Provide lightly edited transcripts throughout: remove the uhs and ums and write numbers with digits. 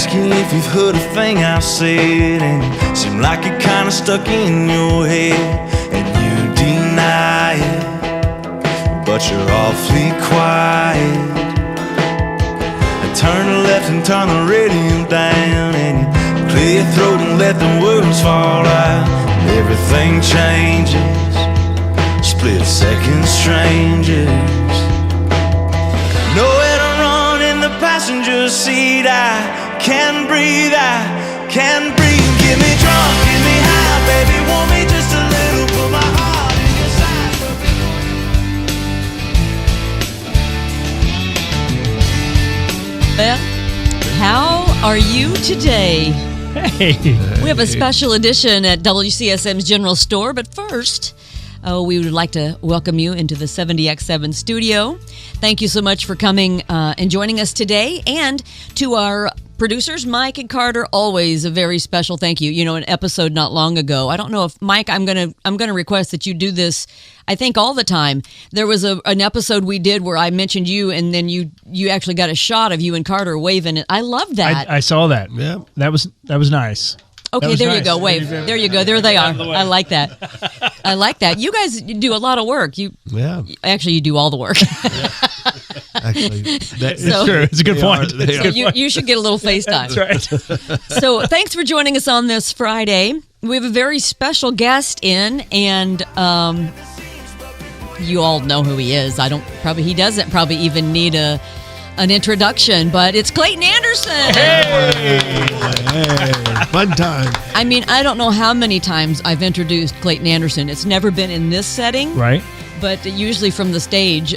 asking if you've heard a thing I've said, and it seemed like it kinda stuck in your head, and you deny it, but you're awfully quiet. Turn to left and turn the radio down, and you clear your throat and let the words fall out, and everything changes, split-second strangers. Nowhere to run in the passenger seat. I can't breathe, I can't breathe. Get me drunk, get me high, baby, want me just a little, put my heart in your side. Well, how are you today? Hey. We have a special edition at WCSM's General Store, but first, we would like to welcome you into the 70X7 studio. Thank you so much for coming and joining us today, and to our producers, Mike and Carter, always a very special thank you. You know, an episode not long ago. I don't know if Mike, I'm gonna request that you do this. I think all the time. There was an episode we did where I mentioned you, and then you actually got a shot of you and Carter waving. And I love that. I saw that. Yeah, that was nice. Okay, there you go. Wave. There you go. There they are. I like that. I like that. You guys do a lot of work. Actually, you do all the work. Actually, it's true. It's a good point. So you should get a little FaceTime. That's right. So thanks for joining us on this Friday. We have a very special guest in, and you all know who he is. He doesn't probably even need an introduction, but it's Clayton Anderson. Hey, fun time. I mean, I don't know how many times I've introduced Clayton Anderson. It's never been in this setting, right? But usually from the stage,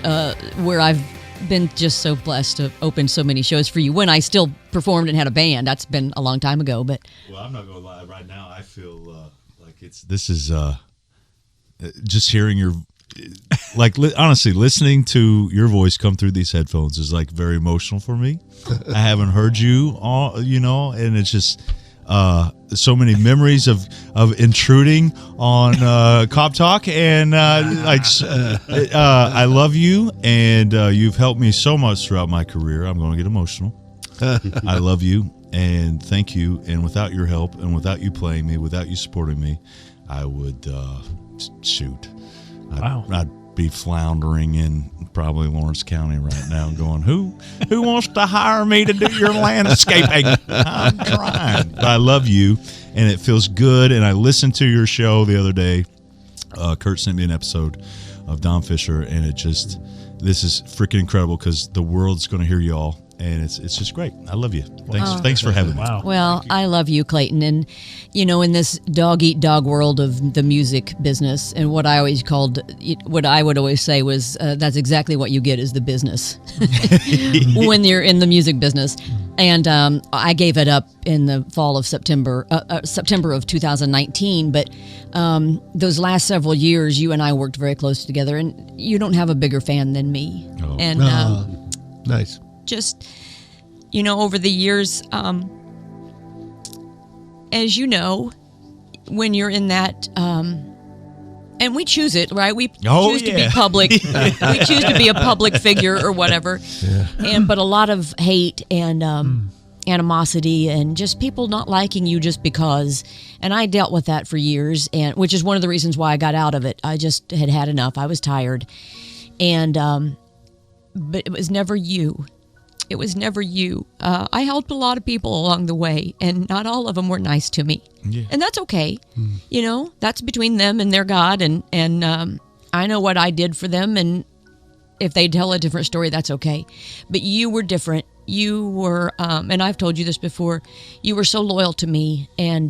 where I've been just so blessed to open so many shows for you when I still performed and had a band. That's been a long time ago, but well, I'm not gonna lie. Right now, I feel like this is just hearing your. Honestly, listening to your voice come through these headphones is like very emotional for me. I haven't heard you all, and it's just so many memories of intruding on Cop Talk, and I love you, and you've helped me so much throughout my career. I'm going to get emotional. I love you, and thank you. And without your help, and without you playing me, without you supporting me, I would shoot. I'd be floundering in probably Lawrence County right now going, who wants to hire me to do your landscaping? I'm trying. But I love you, and it feels good. And I listened to your show the other day. Kurt sent me an episode of Don Fisher, and this is freaking incredible because the world's going to hear y'all. And it's just great. I love you. Thanks for having me. Wow. Well, I love you, Clayton. And, in this dog-eat-dog world of the music business, and what I would always say was, that's exactly what you get is the business when you're in the music business. And I gave it up in the fall of September of 2019. But those last several years, you and I worked very close together. And you don't have a bigger fan than me. Oh. And Nice. Just, over the years, as you know, when you're in that, and we choose it, right? We choose to be public. We choose to be a public figure or whatever. Yeah. But a lot of hate and animosity and just people not liking you just because. And I dealt with that for years, and which is one of the reasons why I got out of it. I just had enough. I was tired. And, but it was never you. It was never you. I helped a lot of people along the way, and not all of them were nice to me. Yeah. And that's okay. That's between them and their God, and I know what I did for them, and if they tell a different story, that's okay. But you were different. You were, and I've told you this before, you were so loyal to me, and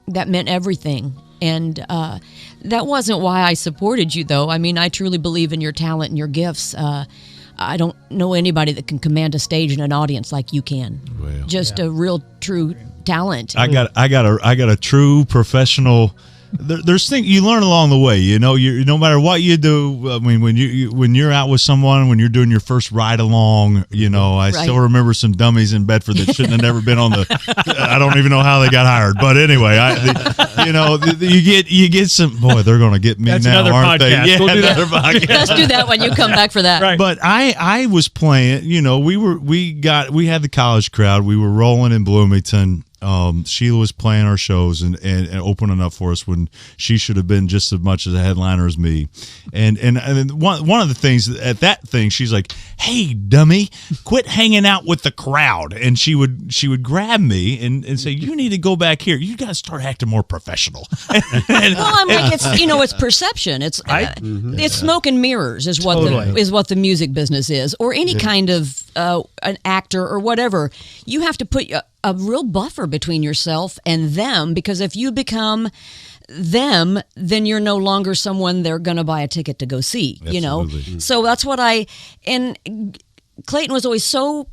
that meant everything. And that wasn't why I supported you, though. I mean, I truly believe in your talent and your gifts. I don't know anybody that can command a stage and an audience like you can. Well, a real, true talent. I got a true professional there's things you learn along the way. You know, no matter what you do. I mean, when you're out with someone, when you're doing your first ride along, you know, I still remember some dummies in Bedford that shouldn't have never been on the. I don't even know how they got hired, but anyway, you get some. Boy, they're going to get me. That's now, another aren't podcast. they? Yeah, We'll do that. another podcast. Let's do that when you come back for that. Right. But I was playing. You know, we had the college crowd. We were rolling in Bloomington. Sheila was playing our shows and opening up for us when she should have been just as much as a headliner as me. And one of the things at that thing, she's like, "Hey, dummy, quit hanging out with the crowd." And she would grab me and say, "You need to go back here. You got to start acting more professional." Well, I'm like, it's perception. It's smoke and mirrors is what the music business is, or any kind of an actor or whatever. You have to put a real buffer between yourself and them, because if you become them, then you're no longer someone they're going to buy a ticket to go see. Absolutely. You know, so that's what and Clayton was always so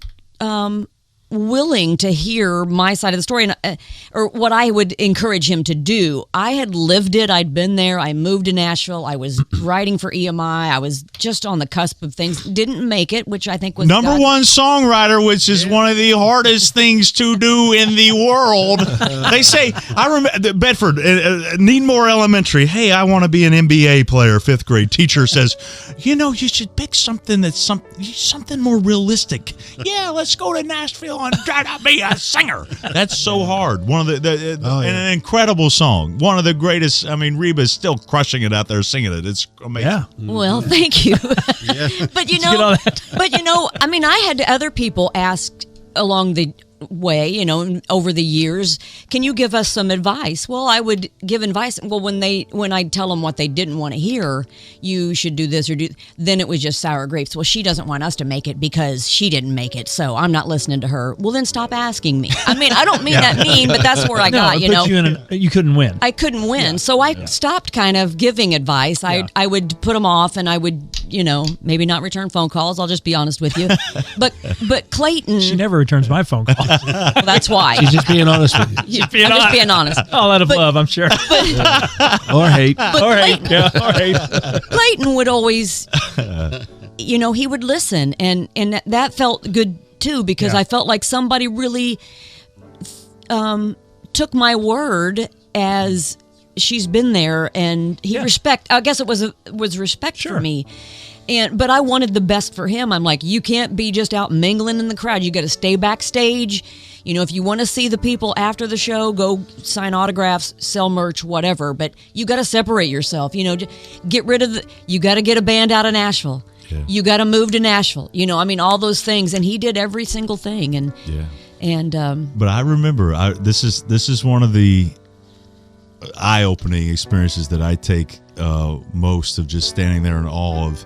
willing to hear my side of the story, and or what I would encourage him to do. I had lived it. I'd been there. I moved to Nashville. I was writing for EMI. I was just on the cusp of things. Didn't make it, which I think was number one songwriter, which is one of the hardest things to do in the world. They say, I remember Bedford, Needmore Elementary. Hey, I want to be an NBA player. 5th grade teacher says, you know, you should pick something that's something more realistic. Yeah, let's go to Nashville and try to be a singer. That's so hard. One of an incredible song. One of the greatest. I mean, Reba's still crushing it out there singing it. It's amazing. Yeah. Well, thank you. But you know, I mean, I had other people ask along the way, you know, over the years, can you give us some advice? Well, I would give advice. Well, when I'd tell them what they didn't want to hear, you should do this or do, then it was just sour grapes. Well, she doesn't want us to make it because she didn't make it, so I'm not listening to her. Well, then stop asking me. I mean, I don't mean that mean, but that's where I got, you know. You couldn't win. I couldn't win. So I stopped kind of giving advice. I would put them off, and I would, you know, maybe not return phone calls. I'll just be honest with you. But Clayton. She never returns my phone calls. Well, that's why. She's just being honest with you. I'm just being honest. All out of love, I'm sure. Or hate. Or hate. Clayton would always, you know, he would listen, and that felt good too, because I felt like somebody really took my word as she's been there, and he I guess it was respect for me. But I wanted the best for him. I'm like, you can't be just out mingling in the crowd. You got to stay backstage. You know, if you want to see the people after the show, go sign autographs, sell merch, whatever. But you got to separate yourself. You know, get rid of you got to get a band out of Nashville. Yeah. You got to move to Nashville. You know, I mean, all those things. And he did every single thing. But I remember, this is one of the eye-opening experiences that I take most, of just standing there in awe of.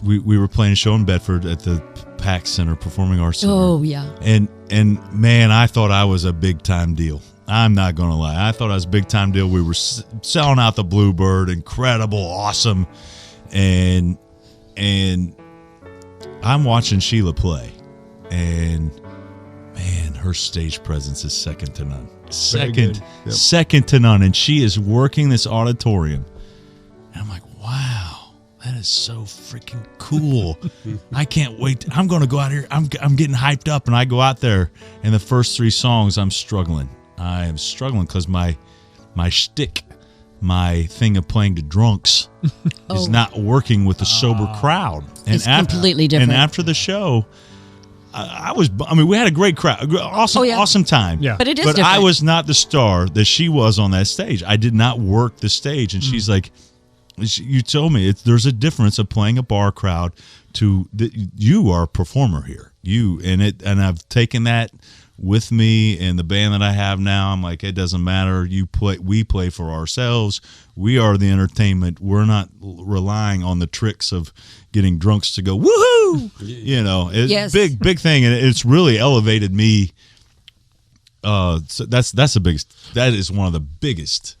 We were playing a show in Bedford at the PAC Center, Performing Arts Center. Oh yeah. And man, I thought I was a big time deal. I'm not gonna lie, I thought I was a big time deal. We were selling out the Bluebird, incredible, awesome, and I'm watching Sheila play, and man, her stage presence is second to none. Second to none, and she is working this auditorium, and I'm like, wow. That is so freaking cool. I can't wait. I'm going to go out here. I'm getting hyped up, and I go out there, and the first 3 songs, I'm struggling. I am struggling because my shtick, my thing of playing to drunks is not working with the sober crowd. And it's completely different. And after the show, we had a great crowd. Awesome time. Yeah. But it is different. different. I was not the star that she was on that stage. I did not work the stage. And she's like, you told me there's a difference of playing a bar crowd to you are a performer here. And I've taken that with me and the band that I have now. I'm like, it doesn't matter. We play for ourselves. We are the entertainment. We're not relying on the tricks of getting drunks to go woohoo. You know, it's big thing, and it's really elevated me. So that's the biggest. That is one of the biggest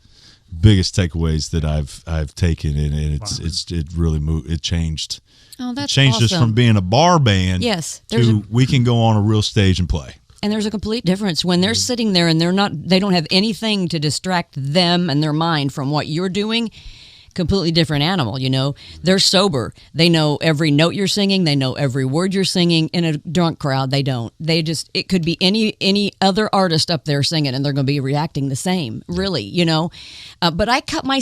takeaways that I've taken, and it really moved. It changed. Oh, that's changed awesome. us from being a bar band. Yes, we can go on a real stage and play. And there's a complete difference when they're sitting there and they don't have anything to distract them and their mind from what you're doing. Completely different animal, They're sober. They know every note you're singing. They know every word you're singing. In a drunk crowd, they don't. It could be any other artist up there singing, and they're going to be reacting the same. Really, But I cut my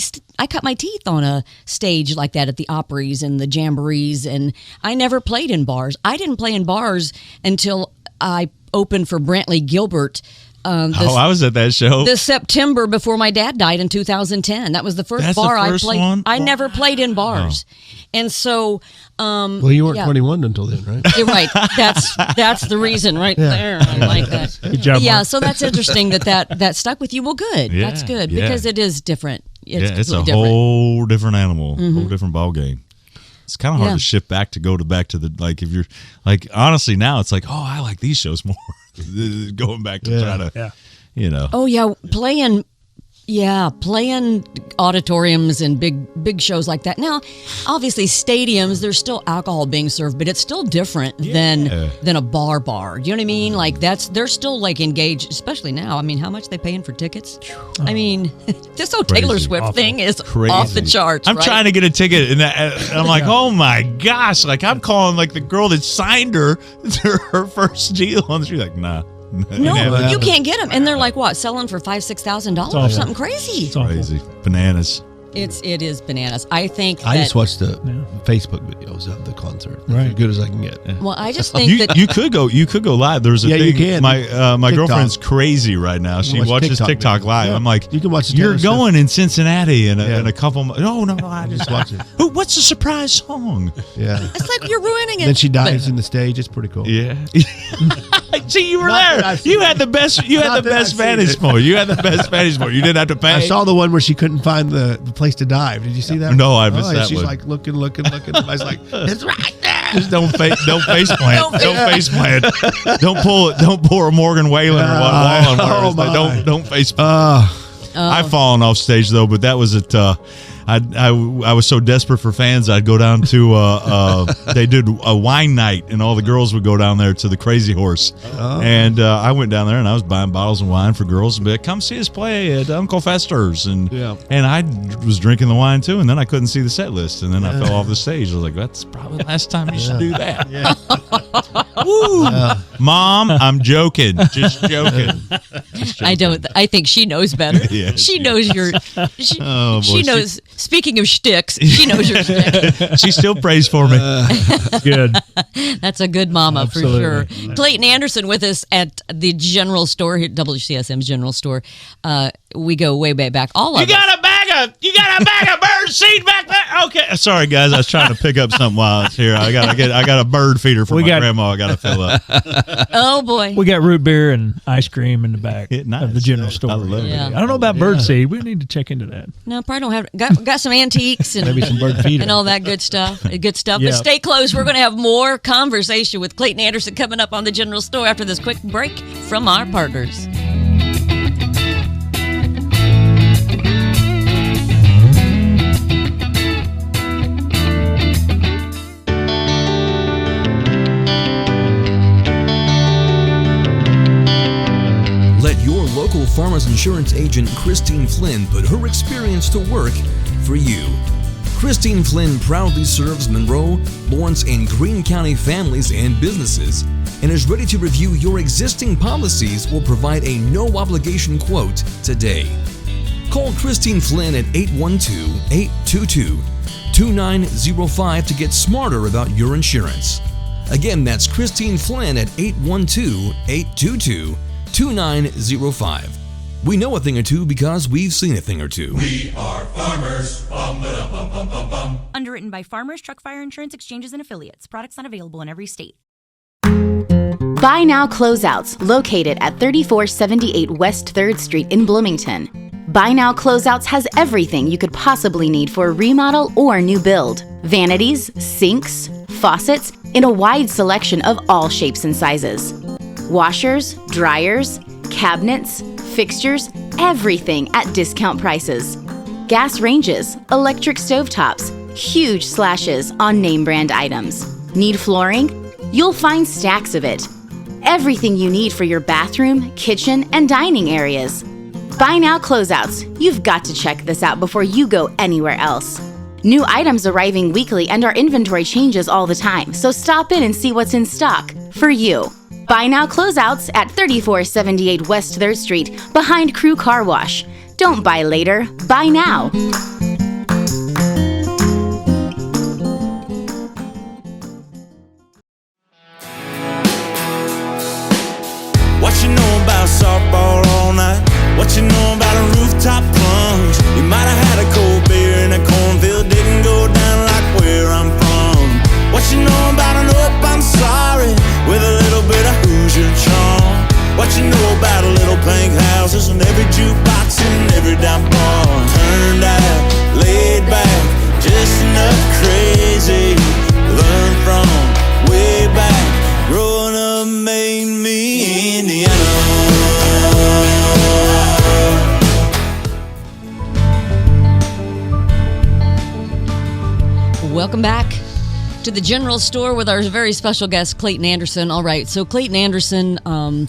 teeth on a stage like that at the Opries and the Jamborees, and I never played in bars. I didn't play in bars until I opened for Brantley Gilbert. I was at that show. The September before my dad died in 2010. That was the first bar I played. One? I never played in bars. And so... well, you weren't 21 until then, right? You're right. That's the reason right there. I like that. Good job, Yeah, Mark. so that's interesting that stuck with you. Well, good. Yeah, That's good yeah. because it is different. It's a completely different. whole different animal, whole different ball game. It's kind of hard Yeah. to shift back to the like if you're like honestly now it's like I like these shows more. Going back to try to Oh yeah, playing auditoriums and big shows like that. Now, obviously stadiums, there's still alcohol being served, but it's still different than a bar. You know what I mean? Like they're still like engaged, especially now. I mean, how much they paying for tickets? I mean, this whole Taylor Swift thing is off the charts. I'm trying to get a ticket, and I'm like, oh my gosh! Like I'm calling like the girl that signed her first deal on the street. Like, nah. No, you can't get them, and they're like what, selling for $5,000-$6,000 or something crazy. It's awful. Crazy bananas. It is bananas. I think I that, just watched the Facebook videos of the concert. That's Right. as good as I can get. Well, I just think that You could go live. There's a Yeah, thing. you can. My TikTok. girlfriend's crazy right now. She watch watches TikTok TikTok videos. live. Yeah. I'm like, You can watch the You're Taylor going in Cincinnati in a couple. No, I just watch it. What's the surprise song? Yeah. it's like you're ruining it. Then she dives in the stage. It's pretty cool. Yeah. See, you were Not that there. I've seen You had the best. You had Not the that best I've seen vantage it. point. You had the best vantage point. You didn't have to pay. I saw the one where she couldn't find the place to dive. Did you see that? No, I missed and that she's one. like looking. I was like, it's right there. Just don't face plant. Don't face plant. Don't pull a Morgan Whalen or what Wallen. my. Don't face plant. I've fallen off stage though, but that was at. I was so desperate for fans. I'd go down to they did a wine night, and all the girls would go down there to the Crazy Horse. And I went down there, and I was buying bottles of wine for girls, and be like, come see us play at Uncle Fester's, and I was drinking the wine too, and then I couldn't see the set list, and then I fell off the stage. I was like, that's probably the last time you should do that. Woo! Mom, I'm joking. Just joking. I don't. I think she knows better. Yeah, she knows your. She boy, knows. Speaking of shticks, she knows your shtick. She still prays for me. Good. That's a good mama Absolutely. for sure. Clayton Anderson with us at the general store here, WCSM's general store. We go way back. All of You got a bag of bird seed back there? Okay. Sorry, guys. I was trying to pick up something while I was here. I got a bird feeder for my grandma. I got to fill up. Oh boy. We got root beer and ice cream in the back of the general store. I love it. I don't know about birdseed. We need to check into that. No, probably don't have. Got some antiques and Maybe some bird feeder. and all that good stuff. Good stuff. Yeah. But stay close. We're going to have more conversation with Clayton Anderson coming up on the general store after this quick break from our partners. Let your local Farmers Insurance agent Christine Flynn put her experience to work for you. Christine Flynn proudly serves Monroe, Lawrence, and Greene County families and businesses and is ready to review your existing policies or provide a no-obligation quote today. Call Christine Flynn at 812-822-2905 to get smarter about your insurance. Again, that's Christine Flynn at 812-822-2905. We know a thing or two because we've seen a thing or two. We are farmers. Underwritten by Farmers Truck Fire Insurance Exchanges and Affiliates. Products not available in every state. Buy Now Closeouts, located at 3478 West 3rd Street in Bloomington. Buy Now Closeouts has everything you could possibly need for a remodel or new build. Vanities, sinks, faucets, in a wide selection of all shapes and sizes. Washers, dryers, cabinets, fixtures, everything at discount prices. Gas ranges, electric stovetops, huge slashes on name brand items. Need flooring? You'll find stacks of it. Everything you need for your bathroom, kitchen, and dining areas. Buy Now Closeouts. You've got to check this out before you go anywhere else. New items arriving weekly and our inventory changes all the time, so stop in and see what's in stock for you. Buy Now Closeouts at 3478 West 3rd Street, behind Crew Car Wash. Don't buy later, buy now. What you know about softball all night? What you know about a rooftop plunge? You might have had a cold beer in a cornfield, didn't go down like where I'm from. What you know about an "Oop, I'm sorry" with a little bit of Hoosier charm? What you know about a little pink houses and every jukebox and every damn bar? Turned out, laid back, just enough crazy. Learn from way back, growing up made me Indiana. Welcome back to the General Store with our very special guest, Clayton Anderson. All right, so Clayton Anderson, a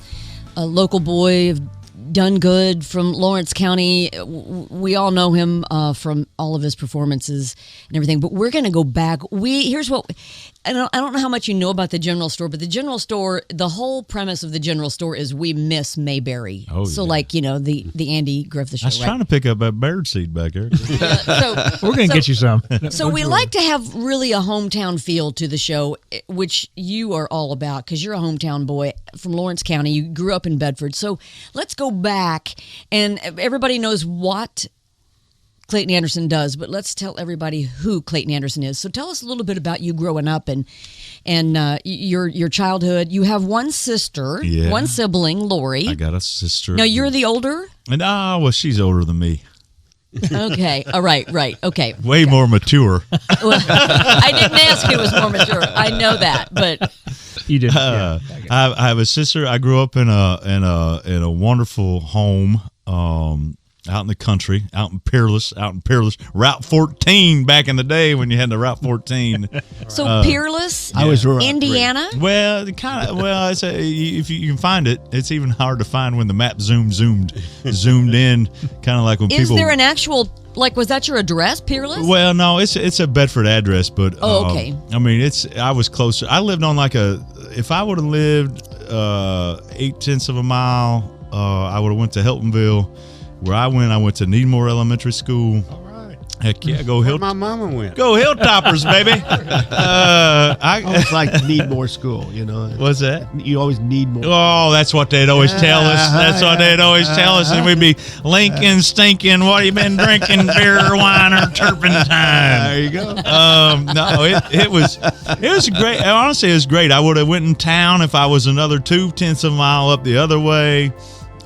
local boy, done good from Lawrence County. We all know him from all of his performances and everything, but we're going to go back. Here's what... I don't know how much you know about the General Store, but the General Store, the whole premise of the General Store is we miss Mayberry. Oh, so, yeah. like, the Andy Griffith show, I was trying to pick up that bird seed back there. We're going to get you some. So we like to have really a hometown feel to the show, which you are all about because you're a hometown boy from Lawrence County. You grew up in Bedford. So let's go back, and everybody knows what Clayton Anderson does, but let's tell everybody who Clayton Anderson is. So tell us a little bit about you growing up and your childhood. You have one sister, one sibling, Lori. I got a sister. Now you're the older? Well, she's older than me. Okay. All right. Okay. Way more mature. Well, I didn't ask who was more mature. I know that, but you did. I have a sister. I grew up in a wonderful home. Out in the country, out in Peerless, Route 14 back in the day when you had the Route 14. So Peerless, I was Indiana? Well, it's if you can find it, it's even hard to find when the map zoomed in, kind of like when people... Is there an actual, was that your address, Peerless? Well, no, it's a Bedford address, but... okay. I mean, I was closer. I lived on if I would have lived 0.8 of a mile, I would have went to Hiltonville. Where I went to Needmore Elementary School. All right. Heck yeah, go Hill. Where my mama went. Go Hilltoppers, baby. I always like need more school, What's that? You always need more. Oh, that's what they'd always tell us. That's what they'd always tell us. And we'd be Lincoln stinking. What have you been drinking? Beer, wine, or turpentine? There you go. No, it was great. Honestly, it was great. I would have went in town if I was another 0.2 of a mile up the other way.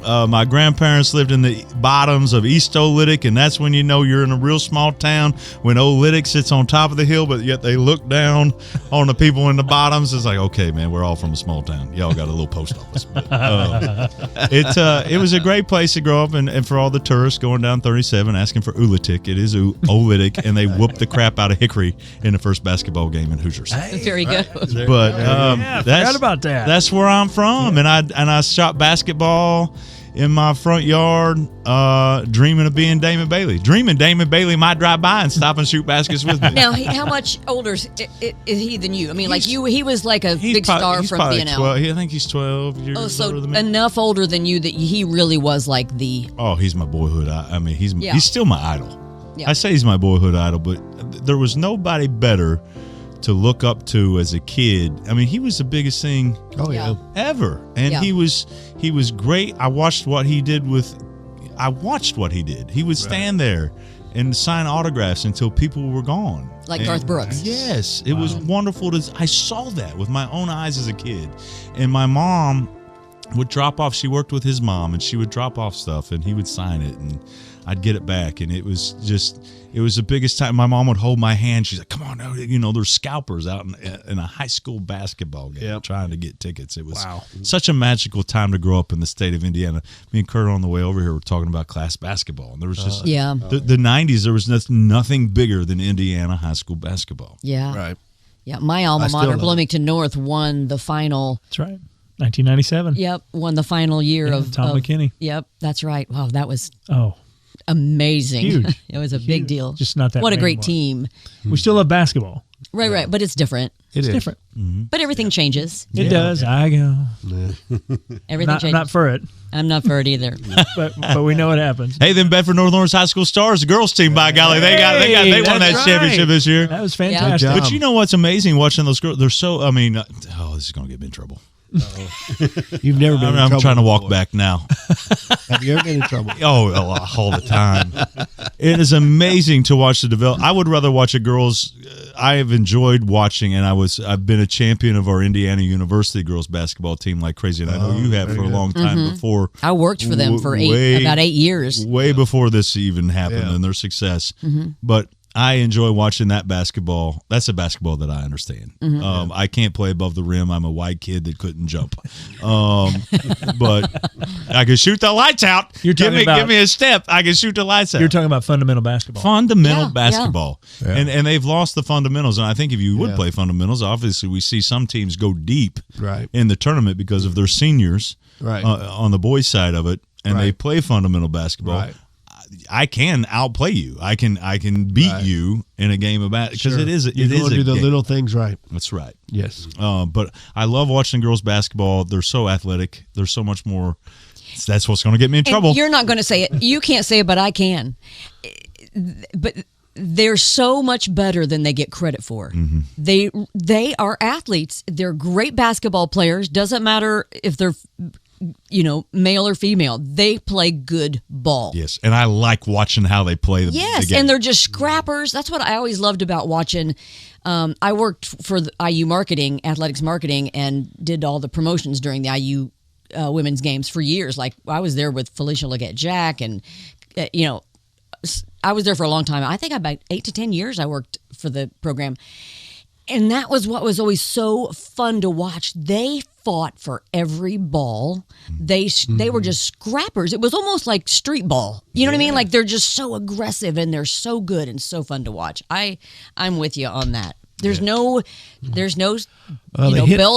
My grandparents lived in the bottoms of East Olytic, and that's when you know you're in a real small town, when Olytic sits on top of the hill, but yet they look down on the people in the bottoms. It's like, okay, man, we're all from a small town. Y'all got a little post office. But, it was a great place to grow up, and for all the tourists going down 37 asking for Olytic, it is Olytic, and they whooped the crap out of Hickory in the first basketball game in Hoosiers. Very good. But forgot about that. That's where I'm from, and I shot basketball in my front yard, dreaming of being Damon Bailey. Dreaming Damon Bailey might drive by and stop and shoot baskets with me. Now, how much older is he than you? I mean, he was like a big star from BNL. 12, I think he's 12 years older than me. Enough older than you that he really was like the... Oh, he's my boyhood. I mean, he's still my idol. Yeah. I say he's my boyhood idol, but there was nobody better to look up to as a kid. I mean, he was the biggest thing ever. And he was great. I watched what he did. He would stand there and sign autographs until people were gone. Like Garth Brooks. Yes. It was wonderful. I saw that with my own eyes as a kid. And my mom would drop off. She worked with his mom, and she would drop off stuff, and he would sign it, and I'd get it back. And it was the biggest time. My mom would hold my hand. She's like, come on, there's scalpers out in a high school basketball game trying to get tickets. It was such a magical time to grow up in the state of Indiana. Me and Kurt on the way over here were talking about class basketball. And there was just, the 90s, there was nothing bigger than Indiana high school basketball. Yeah. Right. Yeah, my alma mater, Bloomington North, won the final. That's right. 1997. Yep, won the final year of Tom McKinney. Yep, that's right. Wow, that was amazing. Huge. It was a big deal. Just not that. What a great anymore. team. We still love basketball. Right, but it's different. It's different. Mm-hmm. But everything changes. It does. I go. Everything changes. Not for it. I'm not for it either. but we know what happens. Hey, then Bedford North Lawrence High School Stars, the girls team, by golly, they won that championship this year. That was fantastic. But you know what's amazing watching those girls? They're so. I mean, this is going to get me in trouble. You've never been in trouble. I'm trying to walk before. back now. Have you ever been in trouble? All the time. It is amazing to watch the develop. I would rather watch a girls. I have enjoyed watching, and I've been a champion of our Indiana University girls basketball team like crazy, and I know you have for a long time before. I worked for them for about 8 years. Way before this even happened and their success. But I enjoy watching that basketball. That's a basketball that I understand. I can't play above the rim. I'm a white kid that couldn't jump. But I can shoot the lights out. Give me a step. I can shoot the lights out. You're talking about fundamental basketball. Fundamental basketball. Yeah. And they've lost the fundamentals. And I think if you would play fundamentals, obviously we see some teams go deep in the tournament because of their seniors on the boys' side of it. And they play fundamental basketball. Right. I can outplay you. I can beat you in a game of basketball because it is. You do the little things right. That's right. Yes. But I love watching girls basketball. They're so athletic. They're so much more. That's what's going to get me in trouble. You're not going to say it. You can't say it, but I can. But they're so much better than they get credit for. They are athletes. They're great basketball players. Doesn't matter if they're male or female, they play good ball. Yes, and I like watching how they play the game. And they're just scrappers. That's what I always loved about watching. I worked for the IU marketing, athletics marketing, and did all the promotions during the IU women's games for years. Like I was there with Felicia Leggett-Jack, and I was there for a long time. I think about 8 to 10 years I worked for the program. And that was what was always so fun to watch. They fought for every ball. They were just scrappers. It was almost like street ball. You know what I mean? Like they're just so aggressive and they're so good and so fun to watch. I'm with you on that. There's no bells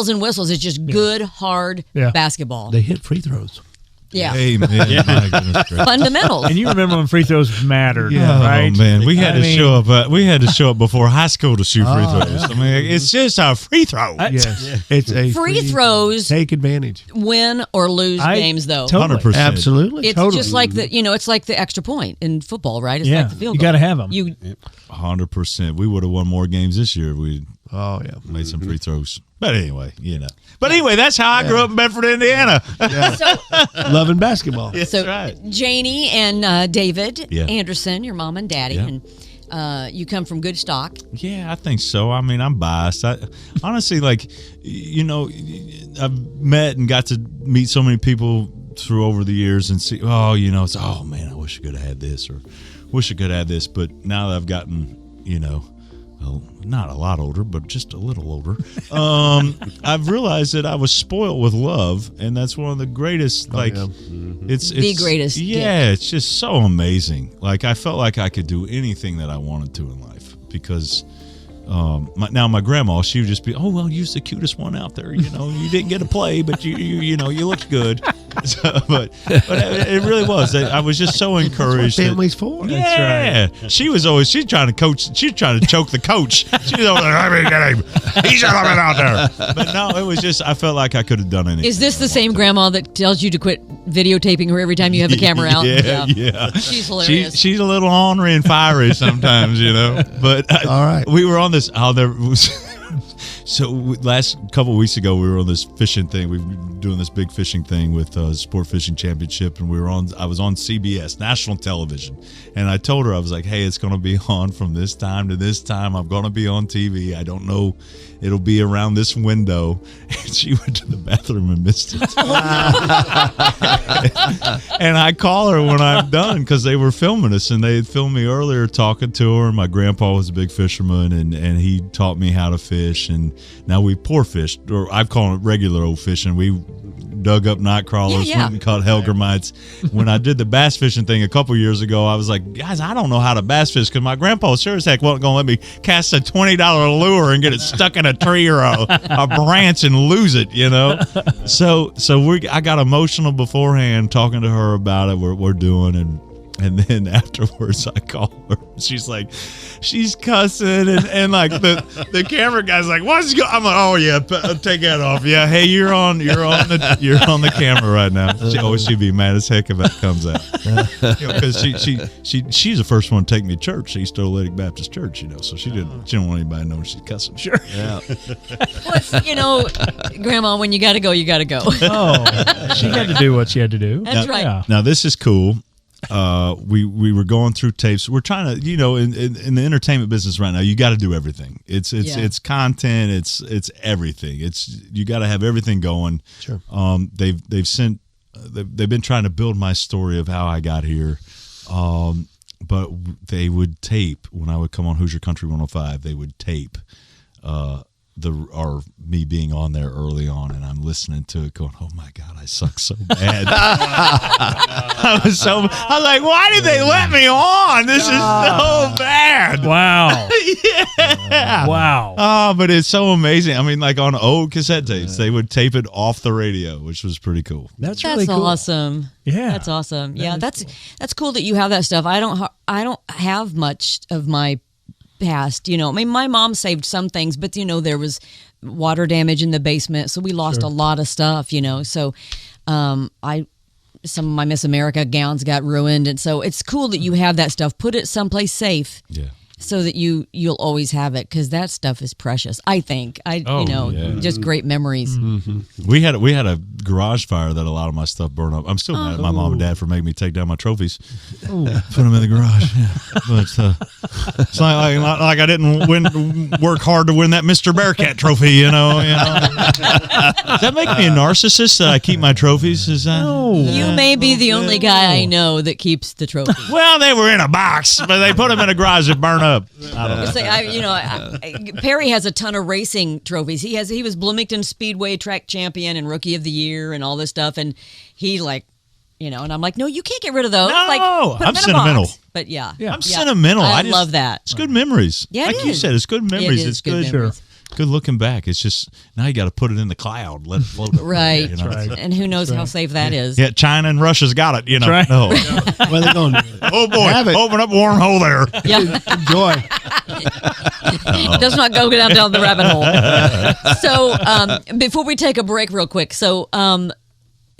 and whistles. It's just good, hard basketball. They hit free throws. Yeah. Amen. My goodness. Fundamentals. And you remember when free throws mattered, right? Oh man, we had to show up. We had to show up before high school to shoot free throws. I mean, it's just a free throw. It's a free throws. Take advantage. Win or lose games, though. 100%. Absolutely. It's just like it's like the extra point in football, right? It's like the field goal. You got to have them. 100%. We would have won more games this year if we made some free throws. But anyway, that's how I grew up in Bedford, Indiana. Loving basketball. That's right. Janie and David Anderson, your mom and daddy, and you come from good stock. Yeah, I think so. I mean, I'm biased. Honestly, I've met and got to meet so many people through over the years and see, it's, oh man, I wish I could have had this or wish I could have had this. But now that I've gotten, well, not a lot older, but just a little older, I've realized that I was spoiled with love, and that's one of the greatest, it's the greatest. Yeah, it's just so amazing. Like, I felt like I could do anything that I wanted to in life because my grandma, she would just be, oh, well, you're the cutest one out there. You didn't get to play, but you looked good. But it really was. I was just so encouraged. That's what family's for. Yeah, That's right. She's trying to coach. She's trying to choke the coach. She's over there. He's out there. But no, it was just. I felt like I could have done anything. Is this the same grandma that tells you to quit videotaping her every time you have the camera out? Yeah. She's hilarious. She's a little ornery and fiery sometimes, But all right, we were on this. So last couple of weeks ago, we were on this fishing thing. We were doing this big fishing thing with Sport Fishing Championship, and I was on CBS, national television. And I told her, I was like, hey, it's going to be on from this time to this time. I'm going to be on TV. I don't know. It'll be around this window. And she went to the bathroom and missed it. And I call her when I'm done because they were filming us, and they had filmed me earlier talking to her. My grandpa was a big fisherman, and he taught me how to fish. And now we pour fish, or I call it regular old fishing. We dug up night crawlers, went and caught hellgrammites. When I did the bass fishing thing a couple years ago, I was like, guys, I don't know how to bass fish because my grandpa sure as heck wasn't going to let me cast a $20 lure and get it stuck in a tree or a branch and lose it, you know? So I got emotional beforehand talking to her about it, what we're doing, and then afterwards I call her. She's like, she's cussing and like the camera guy's like, what's going? I'm like, oh yeah, take that off. Yeah, hey, you're on the camera right now. She'd be mad as heck if that comes out, because she's the first one to take me to church. East Olympic Baptist Church, you know, so she didn't want anybody to know she's cussing. Sure. Yeah. Well, Grandma, when you got to go, you got to go. Oh, she had to do what she had to do. That's right. Yeah. Now this is cool. We were going through tapes. We're trying to, in the entertainment business right now, you got to do everything. It's content. It's everything. You got to have everything going. Sure. They've been trying to build my story of how I got here. But they would tape when I would come on Hoosier Country 105. They would tape me being on there early on, and I'm listening to it going, oh my God, I suck so bad. I was like, why did they let me on? This is so bad. Wow. Yeah. Wow. Oh, but it's so amazing. I mean, like on old cassette tapes, they would tape it off the radio, which was pretty cool. That's really cool. Awesome. Yeah. That's awesome. Yeah, that's cool that you have that stuff. I don't have much of my past, I mean, my mom saved some things, but there was water damage in the basement, so we lost a lot of stuff, so some of my Miss America gowns got ruined, and so it's cool that you have that stuff. Put it someplace safe. Yeah. So that you'll always have it, because that stuff is precious. I think just great memories. Mm-hmm. We had a garage fire that a lot of my stuff burned up. I'm still mad at my mom and dad for making me take down my trophies, put them in the garage. Yeah. But it's like I didn't work hard to win that Mr. Bearcat trophy. Does that make me a narcissist that I keep my trophies? Is that? No. You may be the only guy I know that keeps the trophy. Well, they were in a box, but they put them in a garage that burned up. I don't know. Perry has a ton of racing trophies. He was Bloomington Speedway track champion and rookie of the year and all this stuff. And he and I'm like, no, you can't get rid of those. No, I'm sentimental. But yeah. I'm sentimental. I love that. It's good memories. Yeah, like you said, it's good memories. It's good memories. Good looking back. It's just now you got to put it in the cloud, let it float. Right. And who knows how safe that is? Yeah, China and Russia's got it. Right. No. Where are they going? Oh boy, open up a wormhole there. Yeah. Enjoy. Does not go down the rabbit hole. So before we take a break, real quick. So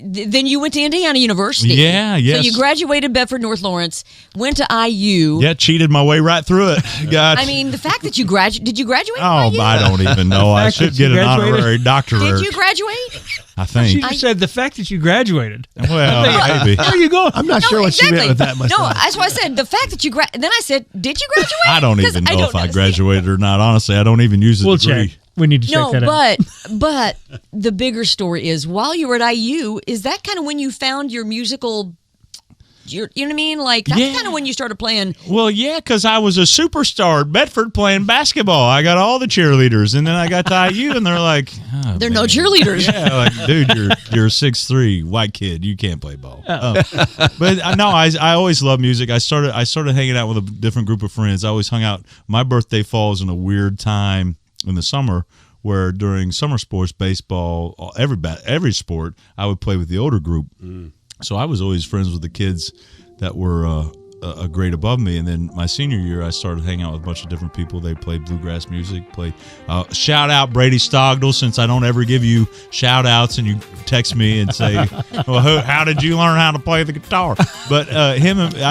then you went to Indiana University. Yeah, yes. So you graduated Bedford North Lawrence, went to IU. Yeah, cheated my way right through it. I mean, the fact that you graduated, did you graduate? Oh, I don't even know. I should get an honorary doctorate. Did you graduate? I think. She just said the fact that you graduated. Well, maybe. Where are you going? I'm not sure what she meant with that myself. No, that's why I said the fact that you graduated. Then I said, did you graduate? I don't even know if I graduated or not. Honestly, I don't even use the degree. Check. We need to check that out. But the bigger story is, while you were at IU, is that kind of when you found your musical, you know what I mean? Like, that's kind of when you started playing. Well, yeah, because I was a superstar at Bedford playing basketball. I got all the cheerleaders, and then I got to IU, and they're like, they're no cheerleaders. Yeah, like, dude, you're a 6'3" white kid. You can't play ball. But no, I always loved music. I started hanging out with a different group of friends. I always hung out. My birthday falls in a weird time in the summer, where during summer sports, baseball, every sport, I would play with the older group. So I was always friends with the kids that were a grade above me. And then my senior year, I started hanging out with a bunch of different people. They played bluegrass music. Shout out Brady Stogdell, since I don't ever give you shout outs and you text me and say, well, how did you learn how to play the guitar? But I'd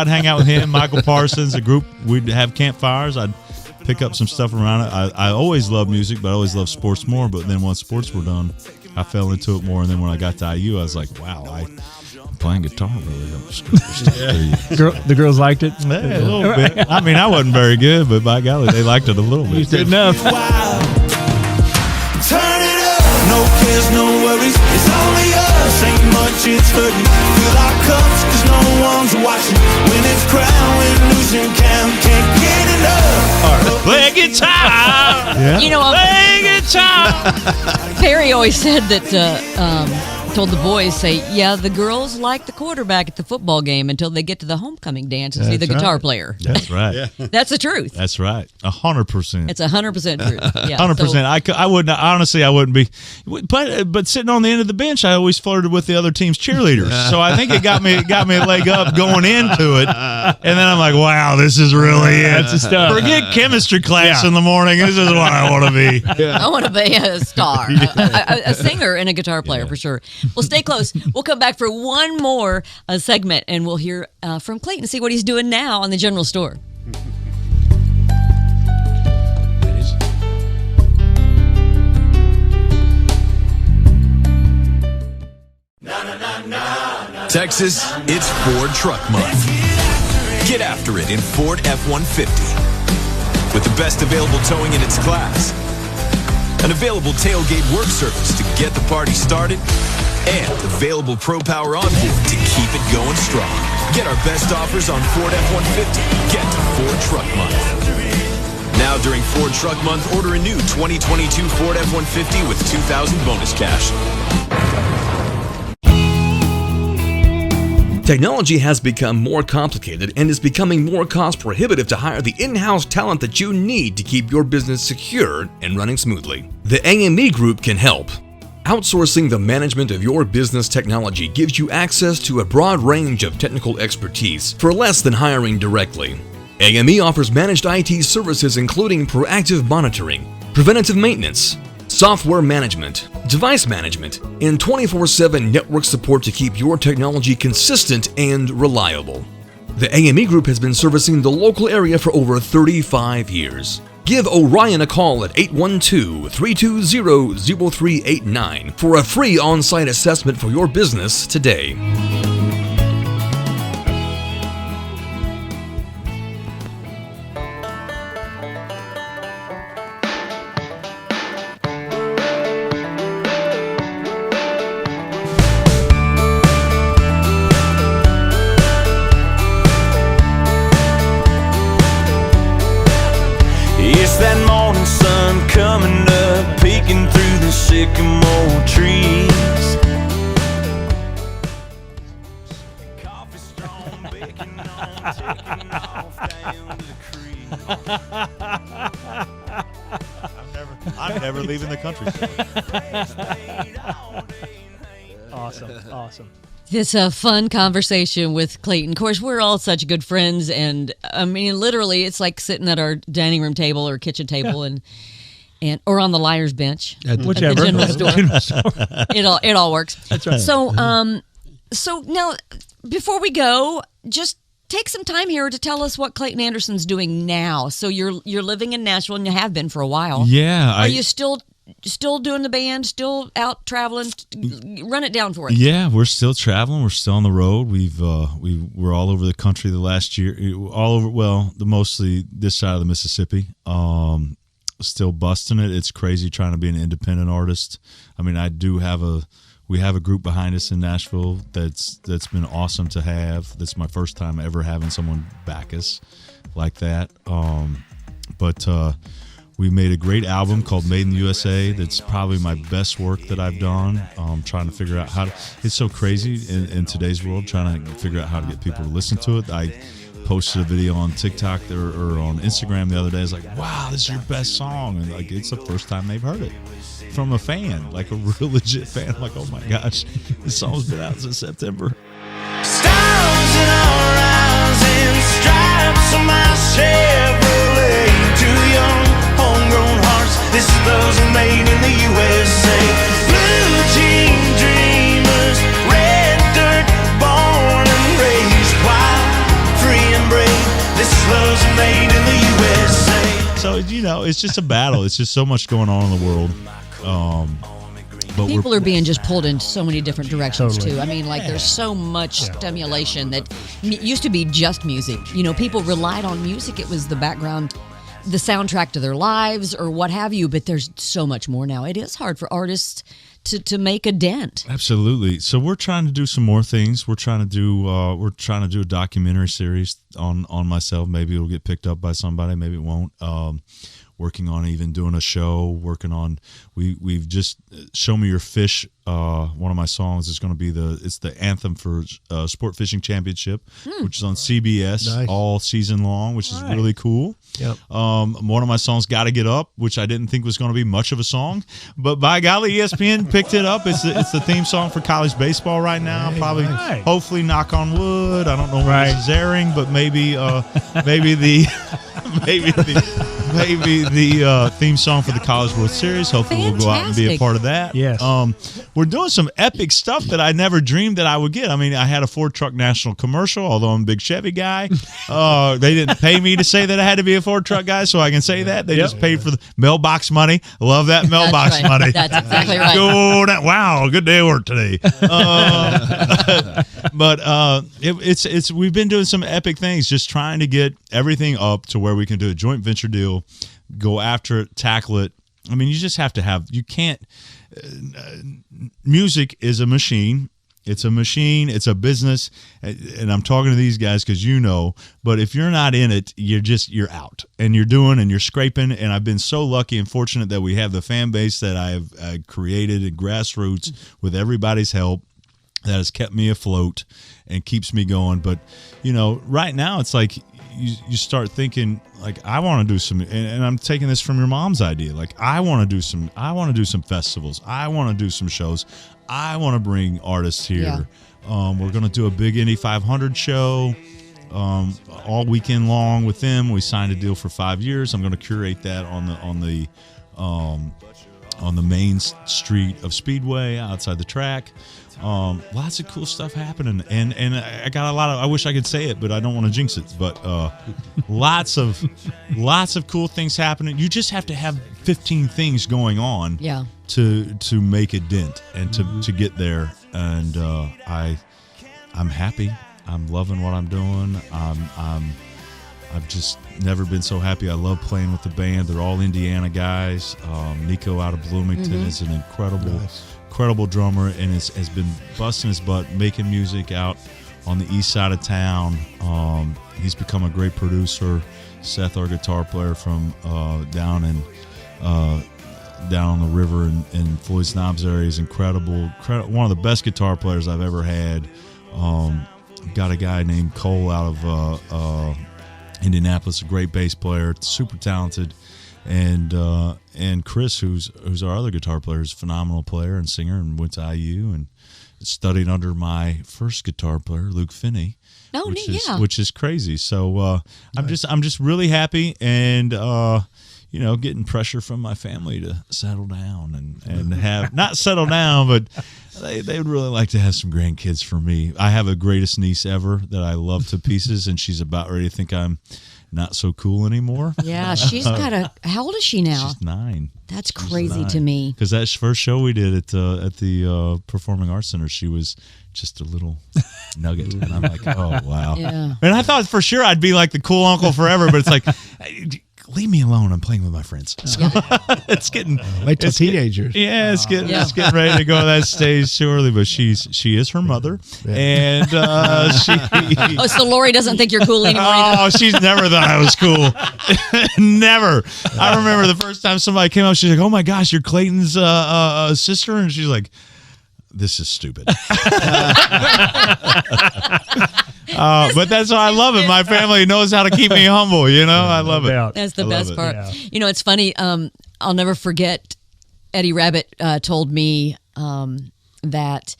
hang out with him, Michael Parsons, a group. We'd have campfires. I'd pick up some stuff around it. I always loved music, but I always loved sports more. But then once sports were done, I fell into it more. And then when I got to IU, I was like, wow, playing guitar really helps. The girls liked it? Yeah, a little bit. I mean, I wasn't very good, but by golly, they liked it a little bit. Good enough. Turn it up. No cares, no worries. It's only us. Ain't much it's hurting. Fill our cups, cause no one's watching. When it's crown, when losing count. Can't get enough. All right. Play guitar. Play guitar. Perry always said that told the boys, say, yeah, the girls like the quarterback at the football game until they get to the homecoming dance and see the guitar player. That's right. That's the truth. That's right. 100%. It's 100% true. Yeah, 100%. I wouldn't. Honestly, I wouldn't be. But sitting on the end of the bench, I always flirted with the other team's cheerleaders. So I think it got me a leg up going into it. And then I'm like, wow, this is really it. That's the stuff. Forget chemistry class in the morning. This is what I want to be. I want to be a star, a singer and a guitar player for sure. Well, stay close. We'll come back for one more segment, and we'll hear from Clayton, see what he's doing now on the general store. Texas, it's Ford Truck Month. Get after it in Ford F-150. With the best available towing in its class, an available tailgate work surface to get the party started, and available Pro Power on board to keep it going strong. Get our best offers on Ford F-150. Get to Ford Truck Month. Now during Ford Truck Month, order a new 2022 Ford F-150 with $2,000 bonus cash. Technology has become more complicated and is becoming more cost prohibitive to hire the in-house talent that you need to keep your business secure and running smoothly. The AME Group can help. Outsourcing the management of your business technology gives you access to a broad range of technical expertise for less than hiring directly. AME offers managed IT services including proactive monitoring, preventative maintenance, software management, device management, and 24/7 network support to keep your technology consistent and reliable. The AME Group has been servicing the local area for over 35 years. Give Orion a call at 812-320-0389 for a free on-site assessment for your business today. That morning sun coming up, peeking through the sycamore trees. Coffee strong, baking on, taking off down to the creek. I'm never leaving the country. Awesome. It's a fun conversation with Clayton. Of course, we're all such good friends, and I mean, literally, it's like sitting at our dining room table or kitchen table, and or on the liar's bench, whichever. At the general store. It all works. That's right. So now, before we go, just take some time here to tell us what Clayton Anderson's doing now. So you're living in Nashville, and you have been for a while. Yeah. Are you still doing the band, still out traveling? Run it down for us. Yeah, we're still traveling. We're still on the road. We're all over the country the last year, all over. Well, mostly this side of the Mississippi. Still busting it. It's crazy trying to be an independent artist. I mean, we have a group behind us in Nashville that's been awesome to have. That's my first time ever having someone back us like that. We made a great album called Made in the USA. That's probably my best work that I've done. Trying to figure out it's so crazy in today's world, trying to figure out how to get people to listen to it. I posted a video on TikTok or on Instagram the other day. I was like, wow, this is your best song. And like, it's the first time they've heard it from a fan, like a real legit fan. I'm like, oh my gosh, this song's been out since September. Stars in our eyes and stripes on my Chevrolet. Too young, homegrown hearts. This love's made in the USA. Blue jean dreamers, red dirt, born and raised wild, free and brave. This love's made in the USA. So it's just a battle. It's just so much going on in the world. But people are being just pulled in so many different directions too. I mean, like there's so much stimulation that used to be just music. People relied on music. It was the background, the soundtrack to their lives or what have you. But there's so much more now. It is hard for artists to make a dent. Absolutely. So we're trying to do some more things. We're trying to do a documentary series on myself. Maybe it'll get picked up by somebody. Maybe it won't. working on even doing a show, working on, we've just, Show Me Your Fish, one of my songs is going to be it's the anthem for Sport Fishing Championship, which is on CBS all season long, which is really cool. Yep. One of my songs, Gotta Get Up, which I didn't think was going to be much of a song, but by golly, ESPN picked it up. It's the theme song for college baseball right now. Probably, hopefully, knock on wood. I don't know when this is airing, but maybe the theme song for the College World Series. Hopefully, we'll go out and be a part of that. Yes. We're doing some epic stuff that I never dreamed that I would get. I mean, I had a Ford Truck National commercial, although I'm a big Chevy guy. They didn't pay me to say that I had to be a Ford Truck guy, so I can say that. They just paid for the mailbox money. Love that mailbox money. That's exactly right. Wow, good day at work today. But we've been doing some epic things, just trying to get everything up to where we can do a joint venture deal, go after it, tackle it. I mean, you just have to you can't, music is a machine. It's a machine. It's a business. And I'm talking to these guys because but if you're not in it, you're out and you're doing and you're scraping. And I've been so lucky and fortunate that we have the fan base that I've created at grassroots with everybody's help that has kept me afloat and keeps me going. But, right now it's like, you start thinking like, I want to do some, and I'm taking this from your mom's idea. Like, I want to do some festivals. I want to do some shows. I want to bring artists here. Yeah. We're going to do a big Indy 500 show all weekend long with them. We signed a deal for 5 years. I'm going to curate that on the main street of Speedway outside the track. Lots of cool stuff happening, and I got I wish I could say it, but I don't want to jinx it. But lots of cool things happening. You just have to have 15 things going on, to make a dent and to get there. And I'm happy. I'm loving what I'm doing. I've just never been so happy. I love playing with the band. They're all Indiana guys. Nico out of Bloomington is an incredible drummer and has been busting his butt making music out on the east side of town. He's become a great producer. Seth, our guitar player from down on the river in Floyd's Knobs area, is incredible. One of the best guitar players I've ever had. Got a guy named Cole out of Indianapolis, a great bass player, super talented. And Chris, who's our other guitar player, is a phenomenal player and singer, and went to IU and studied under my first guitar player, Luke Finney. Oh, which is crazy. So I'm just really happy, and getting pressure from my family to settle down and have not settle down, but they would really like to have some grandkids for me. I have a greatest niece ever that I love to pieces, and she's about ready to think I'm not so cool anymore. Yeah, she's got how old is she now? She's 9. That's crazy to me. Because that first show we did at the Performing Arts Center, she was just a little nugget, and I'm like, oh wow. Yeah. And I thought for sure I'd be like the cool uncle forever, but it's like, leave me alone. I'm playing with my friends. So it's getting wait till teenagers. It's getting ready to go to that stage too early. But she is her mother, and she. Oh, so Lori doesn't think you're cool anymore. Oh, she's never thought I was cool. Never. I remember the first time somebody came up. She's like, "Oh my gosh, you're Clayton's sister," and she's like, "This is stupid." But that's why I love it. My family knows how to keep me humble. I love it. That's the best part. Yeah. It's funny. I'll never forget. Eddie Rabbit told me that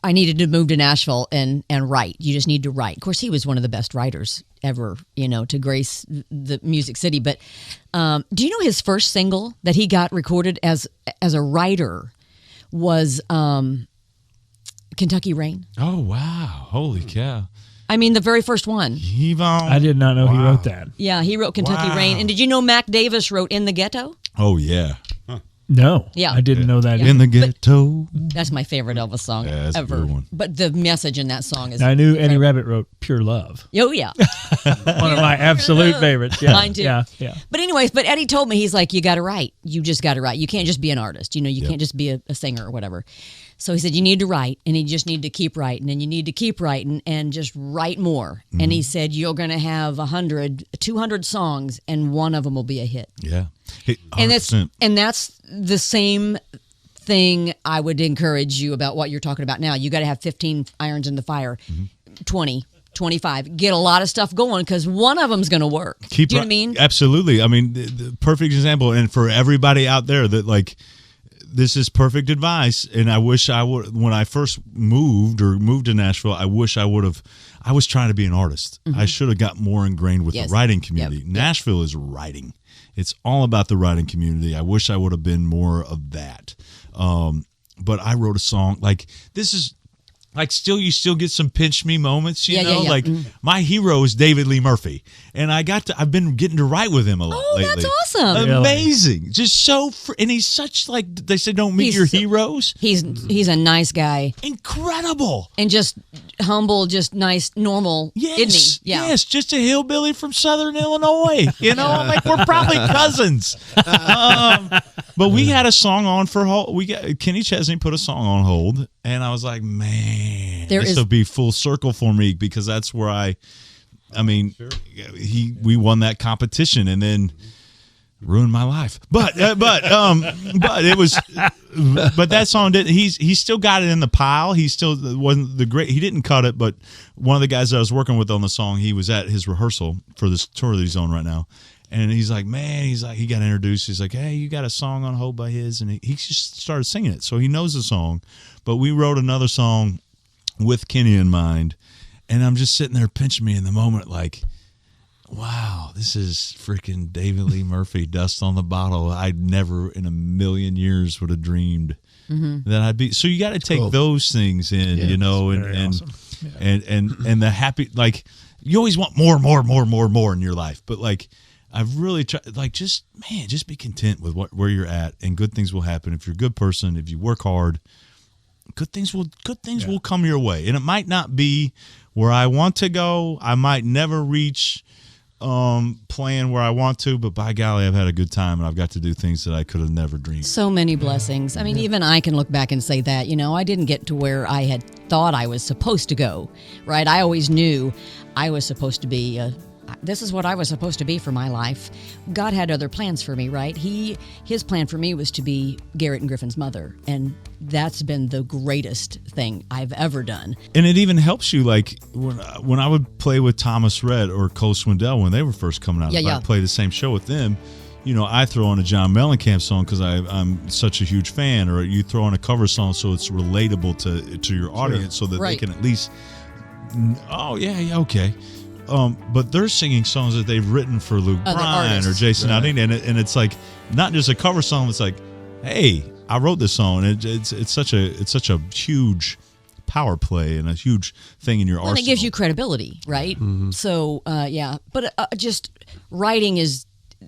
I needed to move to Nashville and write. You just need to write. Of course, he was one of the best writers ever, to grace the Music City. But do you know his first single that he got recorded as a writer was Kentucky Rain? Oh, wow. Holy cow. I mean, the very first one. I did not know he wrote that. Yeah, he wrote Kentucky Rain. And did you know Mac Davis wrote In the Ghetto? Oh, yeah. No. Yeah. I didn't know that. In the Ghetto. That's my favorite Elvis song that's ever. A good one. But the message in that song is I knew Eddie Rabbit wrote Pure Love. Oh, yeah. One of my absolute favorites. Yeah. Mine too. Yeah. But anyways, Eddie told me, he's like, you got to write. You just got to write. You can't just be an artist. You can't just be a singer or whatever. So he said, you need to write, and you just need to keep writing, and you need to keep writing, and just write more. Mm-hmm. And he said, you're going to have 100, 200 songs, and one of them will be a hit. Yeah. And that's the same thing I would encourage you about what you're talking about now. You got to have 15 irons in the fire, 20, 25. Get a lot of stuff going because one of them's going to work. Do you know what I mean? Absolutely. I mean, the perfect example, and for everybody out there that like, this is perfect advice, and I wish I would. When I first moved to Nashville, I wish I would have. I was trying to be an artist. Mm-hmm. I should have got more ingrained with the writing community. Yep. Nashville is writing. It's all about the writing community. I wish I would have been more of that. But I wrote a song like this is. Like you still get some pinch me moments, you know. Like my hero is David Lee Murphy, and I've been getting to write with him a lot lately. That's awesome! Amazing, just so, and he's such like they say, don't meet your heroes. He's a nice guy, incredible, and just humble, just nice, normal. Yes, isn't he? Yeah. Yes, just a hillbilly from Southern Illinois. You know, like we're probably cousins. But we had a song on for hold. Kenny Chesney put a song on hold, and I was like, man, this will be full circle for me because that's where we won that competition and then ruined my life. But it was, but that song didn't. He still got it in the pile. He still wasn't the great. He didn't cut it, but one of the guys that I was working with on the song, he was at his rehearsal for this tour that he's on right now. And he's like, he got introduced. He's like, hey, you got a song on hold by his. And he just started singing it. So he knows the song. But we wrote another song with Kenny in mind. And I'm just sitting there pinching me in the moment like, wow, this is freaking David Lee Murphy, Dust on the Bottle. I never in a million years would have dreamed that I'd be. So you got to take those things in, you know, and the happy, like you always want more in your life. But like, I've really tried, like, just be content with where you're at, and good things will happen. If you're a good person, if you work hard, good things will come your way. And it might not be where I want to go. I might never reach playing where I want to, but by golly, I've had a good time, and I've got to do things that I could have never dreamed. So many blessings. I mean, even I can look back and say that, you know, I didn't get to where I had thought I was supposed to go, right? I always knew I was supposed to be this is what I was supposed to be for my life. God had other plans for me, right? His plan for me was to be Garrett and Griffin's mother, and that's been the greatest thing I've ever done. And it even helps you, like when I would play with Thomas Rhett or Cole Swindell when they were first coming out. I play the same show with them. You know, I throw on a John Mellencamp song because I'm such a huge fan, or you throw on a cover song so it's relatable to your audience, so that they can at least, okay. But they're singing songs that they've written for Luke Bryan or Jason Aldean, and it's like not just a cover song. It's like, hey, I wrote this song. It's such a huge power play and a huge thing in your arsenal. And it gives you credibility, right? Mm-hmm. So but just writing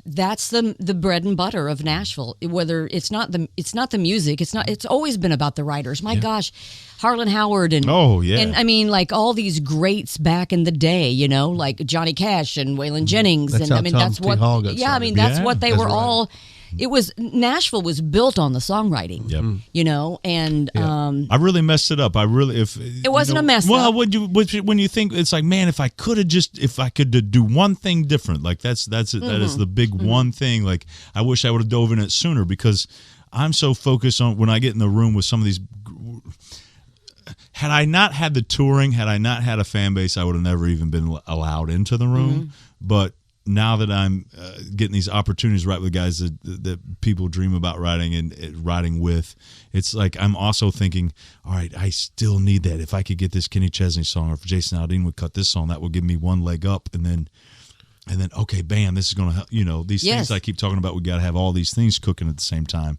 that's the bread and butter of Nashville. Whether it's not the music, it's always been about the writers. My gosh, Harlan Howard and and I mean, like all these greats back in the day, you know, like Johnny Cash and Waylon Jennings, that's and I mean that's what what they were all. It was Nashville was built on the songwriting, you know, and I really messed it up. It wasn't a mess. Well, when you think it's like, man, if I could do one thing different, like that's it. That is the big one thing. Like I wish I would have dove in it sooner because I'm so focused on when I get in the room with some of these. Had I not had the touring, had I not had a fan base, I would have never even been allowed into the room. But now that I'm getting these opportunities to write with guys that people dream about writing and writing with, it's like I'm also thinking, all right, I still need that. If I could get this Kenny Chesney song, or if Jason Aldean would cut this song, that would give me one leg up. And then okay, bam, this is going to help. You know, these things I keep talking about, we got to have all these things cooking at the same time.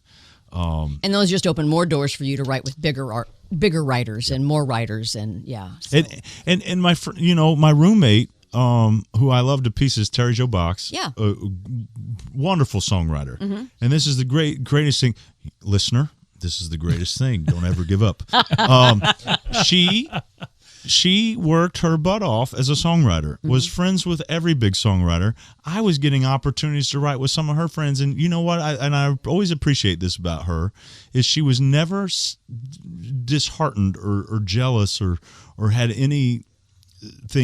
And those just open more doors for you to write with bigger writers and more writers, and so. And my my roommate, who I love to pieces, Terry Jo Box, a wonderful songwriter, and this is the greatest thing, listener. This is the greatest thing. Don't ever give up. She she worked her butt off as a songwriter, was friends with every big songwriter. I was getting opportunities to write with some of her friends, and you know what? I always appreciate this about her, is she was never disheartened or jealous or had anything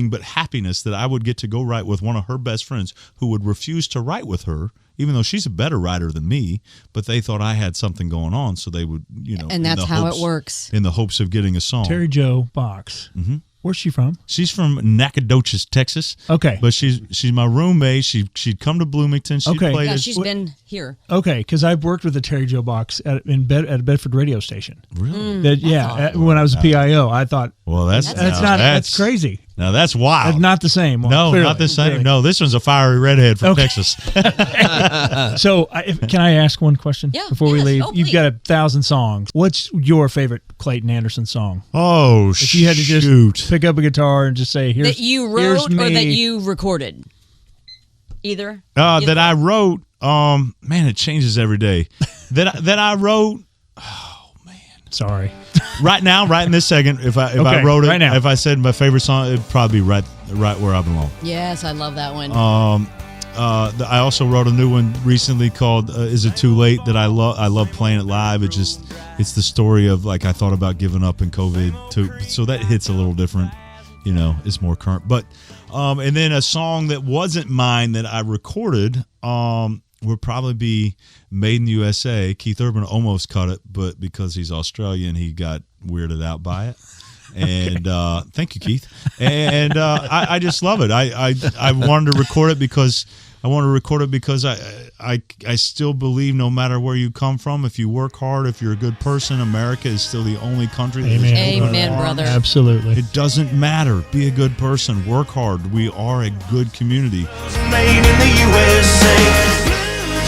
but happiness that I would get to go write with one of her best friends who would refuse to write with her, even though she's a better writer than me, but they thought I had something going on, so they would, And that's how it works. In the hopes of getting a song. Terry Jo Box. Mm-hmm. Where's she from? She's from Nacogdoches, Texas. Okay. But she's my roommate. She'd come to Bloomington. She'd played Yeah, she's been here. Okay, because I've worked with the Terry Jo Box at a Bedford radio station. Really? When I was a PIO, I thought, well, that's crazy. Now that's wild. Not the same. No, clearly, not the same. Clearly. No, this one's a fiery redhead from Texas. So, can I ask one question before we leave? You've got 1,000 songs. What's your favorite Clayton Anderson song? Oh, if you had to just pick up a guitar and just say, "Here's that you wrote or that you recorded." Either. That I wrote. Man, it changes every day. that I wrote. Oh man, sorry. Right now, right in this second, if I wrote it, right now. If I said my favorite song, it'd probably be right where I belong. Yes, I love that one. I also wrote a new one recently called "Is It Too Late?" that I love playing it live. It's the story of like I thought about giving up in COVID too, so that hits a little different. It's more current. But and then a song that wasn't mine that I recorded would probably be "Made in the USA." Keith Urban almost cut it, but because he's Australian, he got weirded out by it. And thank you, Keith. And I just love it. I wanted to record it because I still believe no matter where you come from, if you work hard, if you're a good person, America is still the only country. Amen, brother. Absolutely. It doesn't matter. Be a good person. Work hard. We are a good community. Made in the USA.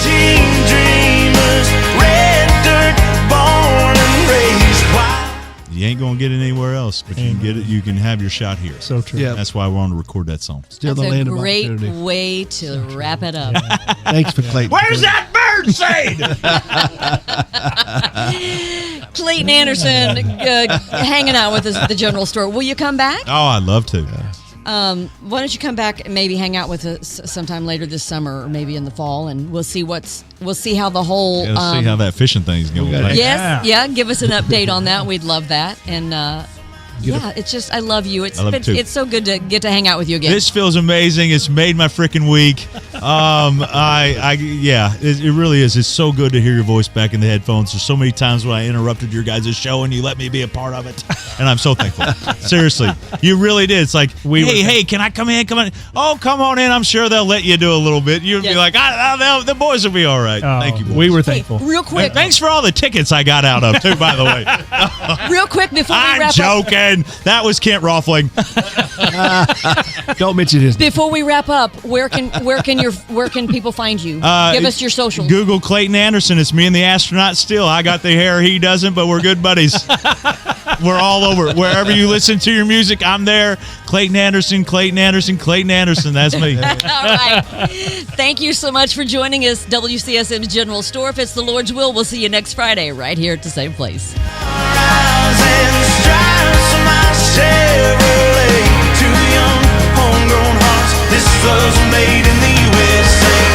Jean dreamers, red dirt, born and raised wild. You ain't gonna get it anywhere else, but you can get it. You can have your shot here. So true. Yeah. That's why I wanted to record that song. Still That's the land a of great opportunity. way to wrap it up. Thanks for Clayton. Where's that bird saying? Clayton Anderson hanging out with us at the general store. Will you come back? Oh, I'd love to. Why don't you come back and maybe hang out with us sometime later this summer or maybe in the fall, and we'll see how the whole see how that fishing thing's going. Yes, give us an update on that. We'd love that. And it's just I love you. It's so good to get to hang out with you again. This feels amazing. It's made my freaking week. It really is. It's so good to hear your voice back in the headphones. There's so many times when I interrupted your guys' show and you let me be a part of it, and I'm so thankful. Seriously, you really did. It's like, hey, can I come in? Come on. Oh, come on in. I'm sure they'll let you do a little bit. You'd be like, the boys will be all right. Thank you, boys. We were thankful. Hey, real quick. And thanks for all the tickets I got out of too, by the way. Real quick before we I'm wrap joking. That was Kent Roffling. Don't mention his name. Before we wrap up, where can people find you? Give us your socials. Google Clayton Anderson. It's me and the astronaut still. I got the hair, he doesn't, but we're good buddies. We're all over. Wherever you listen to your music, I'm there. Clayton Anderson, Clayton Anderson, Clayton Anderson. That's me. All right. Thank you so much for joining us, WCSM's General Store. If it's the Lord's will, we'll see you next Friday right here at the same place. Chevrolet, 2 young homegrown hearts. This was made in the USA.